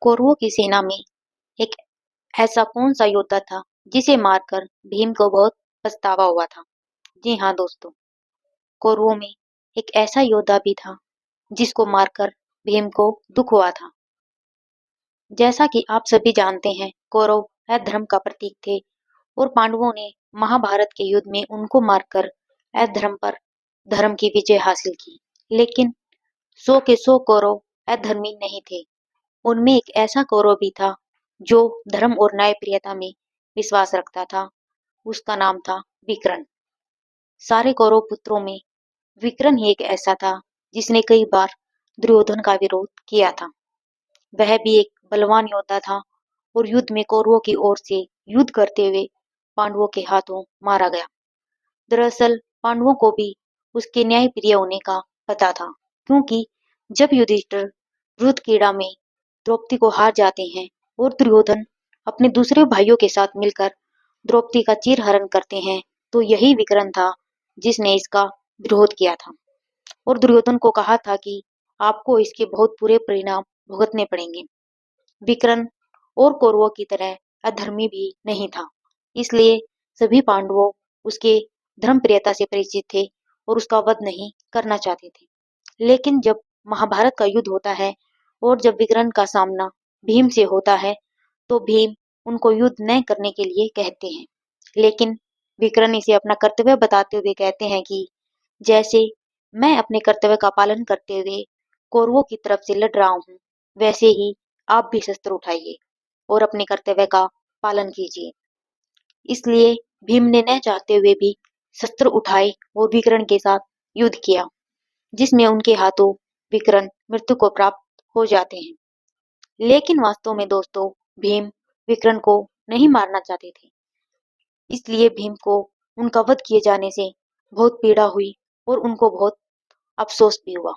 कौरवों की सेना में एक ऐसा कौन सा योद्धा था जिसे मारकर भीम को बहुत पछतावा हुआ था। जी हाँ दोस्तों, कौरवों में एक ऐसा योद्धा भी था जिसको मारकर भीम को दुख हुआ था। जैसा कि आप सभी जानते हैं, कौरव अधर्म का प्रतीक थे और पांडवों ने महाभारत के युद्ध में उनको मारकर अधर्म पर धर्म की विजय हासिल की। लेकिन 100 के 100 कौरव अधर्मी नहीं थे। उनमें एक ऐसा कौरव भी था जो धर्म और न्यायप्रियता में विश्वास रखता था। उसका नाम था विकर्ण। सारे कौरव पुत्रों में विकर्ण ही एक ऐसा था जिसने कई बार दुर्योधन का विरोध किया था। वह भी एक बलवान योद्धा था और युद्ध में कौरवों की ओर से युद्ध करते हुए पांडवों के हाथों मारा गया। दरअसल पांडवों को भी उसके न्यायप्रिय होने का पता था, क्योंकि जब युधिष्ठिर रुद्रक्रीड़ा में द्रौपदी को हार जाते हैं और दुर्योधन अपने दूसरे भाइयों के साथ मिलकर द्रौपदी का चीरहरण करते हैं, तो यही विकर्ण था जिसने इसका विरोध किया था और दुर्योधन को कहा था कि आपको इसके बहुत बुरे परिणाम भुगतने पड़ेंगे। विकर्ण और कौरवों की तरह अधर्मी भी नहीं था, इसलिए सभी पांडवों उसके धर्मप्रियता से परिचित थे और उसका वध नहीं करना चाहते थे। लेकिन जब महाभारत का युद्ध होता है और जब विकर्ण का सामना भीम से होता है, तो भीम उनको युद्ध न करने के लिए कहते हैं। लेकिन विकर्ण इसे अपना कर्तव्य बताते हुए कहते हैं कि जैसे मैं अपने कर्तव्य का पालन करते हुए कौरवों की तरफ से लड़ रहा हूँ, वैसे ही आप भी शस्त्र उठाइए और अपने कर्तव्य का पालन कीजिए। इसलिए भीम ने न चाहते हुए भी शस्त्र उठाए और विकर्ण के साथ युद्ध किया, जिसमें उनके हाथों विकर्ण मृत्यु को प्राप्त हो जाते हैं। लेकिन वास्तव में दोस्तों, भीम विकर्ण को नहीं मारना चाहते थे। इसलिए भीम को उनका वध किए जाने से बहुत पीड़ा हुई और उनको बहुत अफसोस भी हुआ।